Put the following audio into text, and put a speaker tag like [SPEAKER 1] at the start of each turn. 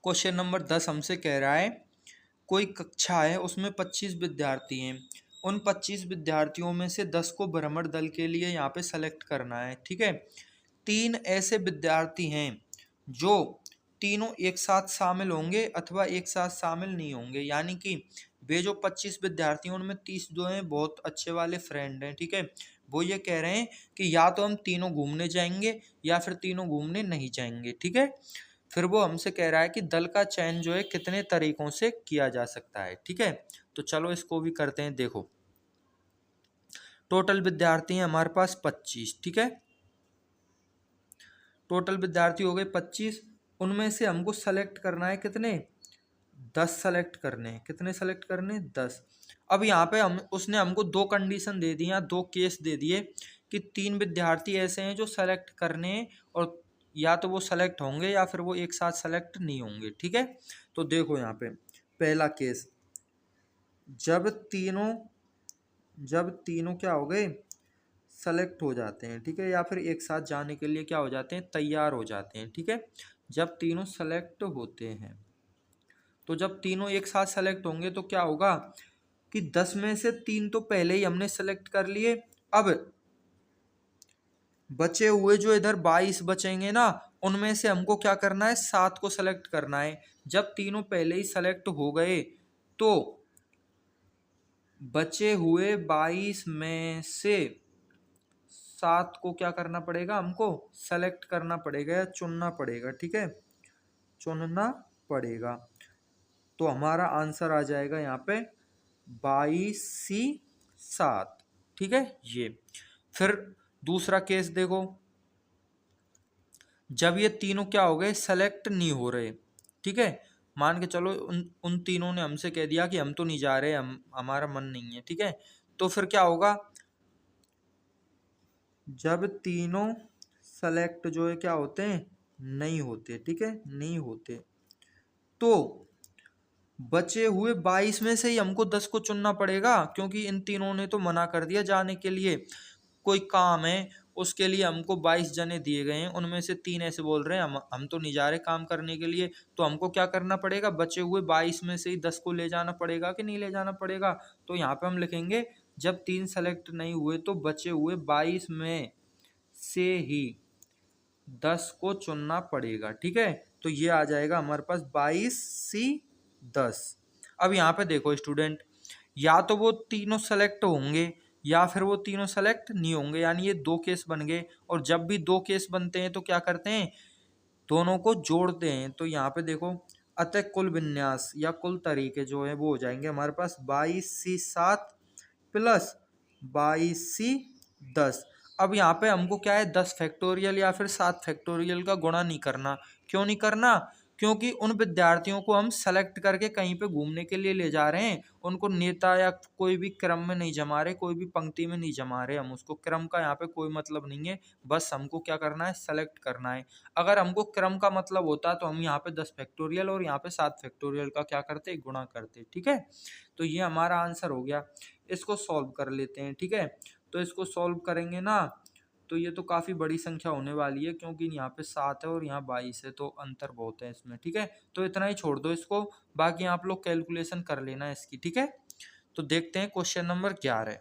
[SPEAKER 1] Question number 10 हमसे कह रहा है कोई कक्षा है उसमें 25 विद्यार्थी हैं। उन 25 विद्यार्थियों में से 10 को भ्रमण दल के लिए यहाँ पे सेलेक्ट करना है। ठीक है, 3 ऐसे विद्यार्थी हैं जो तीनों एक साथ शामिल होंगे अथवा एक साथ शामिल नहीं होंगे, यानी कि वे जो 25 विद्यार्थी हैं उनमें 30 जो हैं बहुत अच्छे वाले फ्रेंड हैं। ठीक है, वो ये कह रहे हैं कि या तो हम तीनों घूमने जाएंगे या फिर तीनों घूमने नहीं जाएंगे। ठीक है, फिर वो हमसे कह रहा है कि दल का चयन जो है कितने तरीकों से किया जा सकता है। ठीक है, तो चलो इसको भी करते हैं। देखो, टोटल विद्यार्थी हैं हमारे पास 25। ठीक है, टोटल विद्यार्थी हो गए 25, उनमें से हमको सेलेक्ट करना है कितने, 10 सेलेक्ट करने हैं। कितने सेलेक्ट करने, 10। अब यहाँ पे हम उसने हमको दो कंडीशन दे दी, दो केस दे दिए कि 3 विद्यार्थी ऐसे हैं जो सेलेक्ट करने हैं और या तो वो सेलेक्ट होंगे या फिर वो एक साथ सेलेक्ट नहीं होंगे। ठीक है, तो देखो यहाँ पे पहला केस, जब तीनों क्या हो गए, सेलेक्ट हो जाते हैं। ठीक है, या फिर एक साथ जाने के लिए क्या हो जाते हैं, तैयार हो जाते हैं। ठीक है, जब तीनों सेलेक्ट होते हैं, तो जब तीनों एक साथ सेलेक्ट होंगे तो क्या होगा कि 10 में से 3 तो पहले ही हमने सेलेक्ट कर लिए। अब बचे हुए जो इधर 22 बचेंगे ना, उनमें से हमको क्या करना है, 7 को सेलेक्ट करना है। जब तीनों पहले ही सेलेक्ट हो गए तो बचे हुए 22 में से 7 को क्या करना पड़ेगा, हमको सेलेक्ट करना पड़ेगा या चुनना पड़ेगा। ठीक है, चुनना पड़ेगा। तो हमारा आंसर आ जाएगा यहाँ पे 22C7। ठीक है, ये फिर दूसरा केस देखो, जब ये तीनों क्या हो गए, सेलेक्ट नहीं हो रहे। ठीक है, मान के चलो उन तीनों ने हमसे कह दिया कि हम तो नहीं जा रहे, हमारा मन नहीं है। ठीक है, तो फिर क्या होगा, जब तीनों सेलेक्ट जो है क्या होते हैं, नहीं होते। ठीक है, नहीं होते, तो बचे हुए 22 में से ही हमको 10 को चुनना पड़ेगा, क्योंकि इन तीनों ने तो मना कर दिया जाने के लिए। कोई काम है उसके लिए हमको 22 जने दिए गए हैं, उनमें से 3 ऐसे बोल रहे हैं हम तो नहीं जा रहे काम करने के लिए। तो हमको क्या करना पड़ेगा, बचे हुए 22 में से ही 10 को ले जाना पड़ेगा कि नहीं ले जाना पड़ेगा। तो यहाँ पे हम लिखेंगे जब 3 सेलेक्ट नहीं हुए तो बचे हुए 22 में से ही 10 को चुनना पड़ेगा। ठीक है, तो ये आ जाएगा हमारे पास 22C10। अब यहाँ पे देखो स्टूडेंट, या तो वो तीनों सेलेक्ट होंगे या फिर वो तीनों सेलेक्ट नहीं होंगे, यानी ये दो केस बन गए। और जब भी दो केस बनते हैं तो क्या करते हैं, दोनों को जोड़ते हैं। तो यहाँ पे देखो, अतः कुल विन्यास या कुल तरीके जो है वो हो जाएंगे हमारे पास 22C7 प्लस 22C10। अब यहाँ पे हमको क्या है, 10 फैक्टोरियल या फिर 7 फैक्टोरियल का गुणा नहीं करना। क्यों नहीं करना, क्योंकि उन विद्यार्थियों को हम सेलेक्ट करके कहीं पे घूमने के लिए ले जा रहे हैं, उनको नेता या कोई भी क्रम में नहीं जमा रहे, कोई भी पंक्ति में नहीं जमा रहे। हम उसको क्रम का यहाँ पे कोई मतलब नहीं है, बस हमको क्या करना है, सेलेक्ट करना है। अगर हमको क्रम का मतलब होता तो हम यहाँ पे 10 फैक्टोरियल और यहाँ पे 7 फैक्टोरियल का क्या करते, गुणा करते। ठीक है, तो ये हमारा आंसर हो गया। इसको सॉल्व कर लेते हैं। ठीक है, तो इसको सॉल्व करेंगे ना, तो ये तो काफ़ी बड़ी संख्या होने वाली है, क्योंकि यहाँ पे 7 है और यहाँ 22 है, तो अंतर बहुत है इसमें। ठीक है, तो इतना ही छोड़ दो इसको, बाकी आप लोग कैलकुलेशन कर लेना इसकी। ठीक है, तो देखते हैं क्वेश्चन नंबर 11।